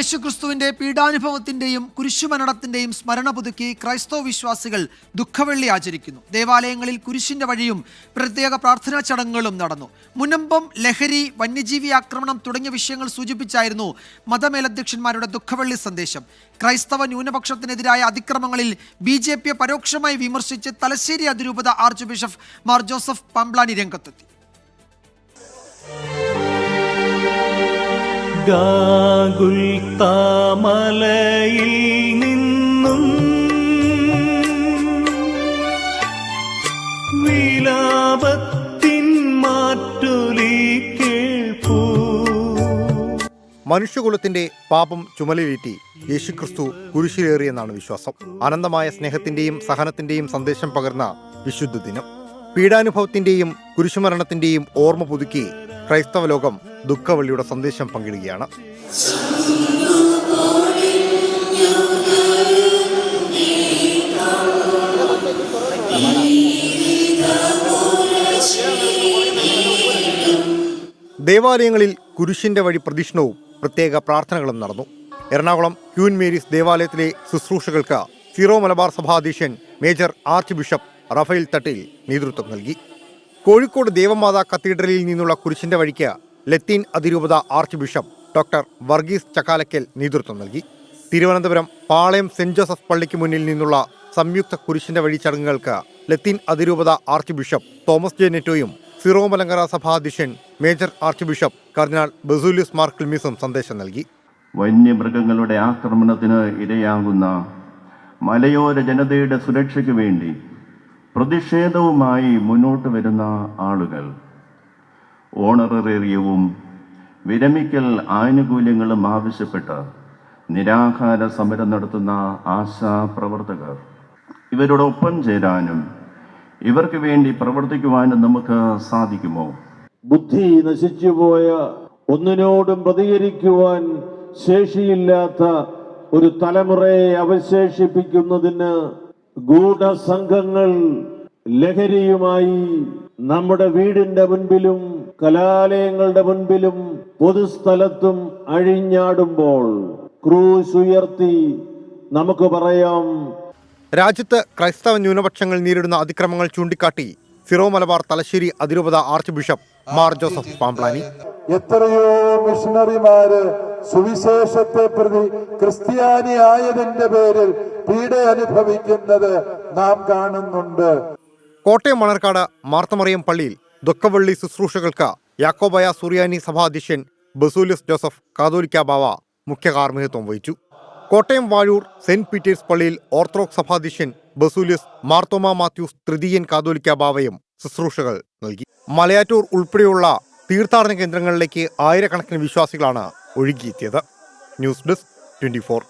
യേശുക്രിസ്തുവിന്റെ പീഡാനുഭവത്തിന്റെയും കുരിശുമരണത്തിന്റെയും സ്മരണ പുതുക്കി ക്രൈസ്തവ വിശ്വാസികൾ ദുഃഖവെള്ളി ആചരിക്കുന്നു. ദേവാലയങ്ങളിൽ കുരിശിന്റെ വഴിയും പ്രത്യേക പ്രാർത്ഥനാ ചടങ്ങുകളും നടന്നു. മുനമ്പം, ലഹരി, വന്യജീവി ആക്രമണം തുടങ്ങിയ വിഷയങ്ങൾ സൂചിപ്പിച്ചായിരുന്നു മതമേലധ്യക്ഷന്മാരുടെ ദുഃഖവെള്ളി സന്ദേശം. ക്രൈസ്തവ ന്യൂനപക്ഷത്തിനെതിരായ അതിക്രമങ്ങളിൽ BJP പരോക്ഷമായി വിമർശിച്ച് തലശ്ശേരി അതിരൂപത arch bishop Mar Joseph Pamplany രംഗത്തെത്തി. ഗാഗുൽത്താമലയിൽ നിന്നും വിലാപത്തിൻ മാറ്റൊലി കേൾപ്പൂ. മനുഷ്യകുലത്തിന്റെ പാപം ചുമലിലേറ്റി യേശുക്രിസ്തു കുരിശിലേറിയെന്നാണ് വിശ്വാസം. അനന്തമായ സ്നേഹത്തിന്റെയും സഹനത്തിന്റെയും സന്ദേശം പകർന്ന വിശുദ്ധ ദിനം. പീഡാനുഭവത്തിന്റെയും കുരിശുമരണത്തിന്റെയും ഓർമ്മ പുതുക്കി ക്രൈസ്തവ ലോകം ദുഃഖവെള്ളിയുടെ സന്ദേശം പങ്കിടുകയാണ്. ദേവാലയങ്ങളിൽ കുരിശിന്റെ വഴി പ്രദക്ഷിണവും പ്രത്യേക പ്രാർത്ഥനകളും നടന്നു. എറണാകുളം ക്യൂൻ മേരീസ് ദേവാലയത്തിലെ ശുശ്രൂഷകൾക്ക് സീറോ മലബാർ സഭാധ്യക്ഷൻ major archbishop Raphael Thattil നേതൃത്വം നൽകി. കോഴിക്കോട് ദേവമാതാ കത്തീഡ്രലിൽ നിന്നുള്ള കുരിശിന്റെ വഴിക്ക് ലത്തീൻ അതിരൂപത arch bishop doctor Varghese Chakkalakkal നേതൃത്വം നൽകി. തിരുവനന്തപുരം പാളയം സെന്റ് ജോസഫ് പള്ളിക്ക് മുന്നിൽ നിന്നുള്ള സംയുക്ത കുരിശിന്റെ വഴി ചടങ്ങുകൾക്ക് ലത്തീൻ അതിരൂപത ആർച്ച് ബിഷപ്പ് തോമസ് ജെ നെറ്റോയും സീറോ മലങ്കര സഭാധ്യക്ഷൻ major archbishop cardinal Baselios Mar ക്ലിമീസും സന്ദേശം നൽകി. വന്യമൃഗങ്ങളുടെ ആക്രമണത്തിന് ഇരയാകുന്ന മലയോര ജനതയുടെ സുരക്ഷയ്ക്ക് വേണ്ടി പ്രതിഷേധവുമായി മുന്നോട്ട് വരുന്ന ആളുകൾ ഓണറേറിയവും വിരമിക്കൽ ആനുകൂല്യങ്ങളും ആവശ്യപ്പെട്ട് നിരാഹാര സമരം നടത്തുന്ന ആശാപ്രവർത്തകർ, ഇവരോടൊപ്പം ചേരാനും ഇവർക്ക് വേണ്ടി പ്രവർത്തിക്കുവാനും നമുക്ക് സാധിക്കുമോ? ബുദ്ധി നശിച്ചുപോയ, ഒന്നിനോടും പ്രതികരിക്കുവാൻ ശേഷിയില്ലാത്ത ഒരു തലമുറയെ അവശേഷിപ്പിക്കുന്നതിന് ഗൂഢസംഘങ്ങൾ ലഹരിയുമായി നമ്മുടെ വീടിന്റെ മുൻപിലും കലാലയങ്ങളുടെ മുൻപിലും പൊതുസ്ഥലത്തും അഴിഞ്ഞാടുമ്പോൾ ക്രൂശ് ഉയർത്തി നമുക്ക് പറയാം. രാജ്യത്ത് ക്രൈസ്തവ ന്യൂനപക്ഷങ്ങൾ നേരിടുന്ന അതിക്രമങ്ങൾ ചൂണ്ടിക്കാട്ടി സീറോ മലബാർ തലശ്ശേരി അതിരൂപത arch bishop Mar Joseph Pamplany, എത്രയോ മിഷണറിമാര് സുവിശേഷത്തെ പ്രതി ക്രിസ്ത്യാനി ആയതിന്റെ പേരിൽ പീഡ അനുഭവിക്കുന്നത് നാം കാണുന്നുണ്ട്. കോട്ടയം മണർക്കാട് മാർത്തമറിയം പള്ളിയിൽ ദുഃഖവെള്ളി ശുശ്രൂഷകൾക്ക് യാക്കോബായ സുറിയാനി സഭാധ്യക്ഷൻ ബസൂലിയസ് ജോസഫ് കാതോലിക്ക ബാവ മുഖ്യ കാർമ്മികത്വം വഹിച്ചു. കോട്ടയം വാഴൂർ സെന്റ് പീറ്റേഴ്സ് പള്ളിയിൽ ഓർത്തഡോക്സ് സഭാധ്യക്ഷൻ ബസൂലിയസ് മാർത്തോമ മാത്യൂസ് തൃതീയൻ കാതോലിക്ക ബാവയും ശുശ്രൂഷകൾ നൽകി. മലയാറ്റൂർ ഉൾപ്പെടെയുള്ള തീർത്ഥാടന കേന്ദ്രങ്ങളിലേക്ക് ആയിരക്കണക്കിന് വിശ്വാസികളാണ് ഒഴുകിയെത്തിയത്. News desk 24.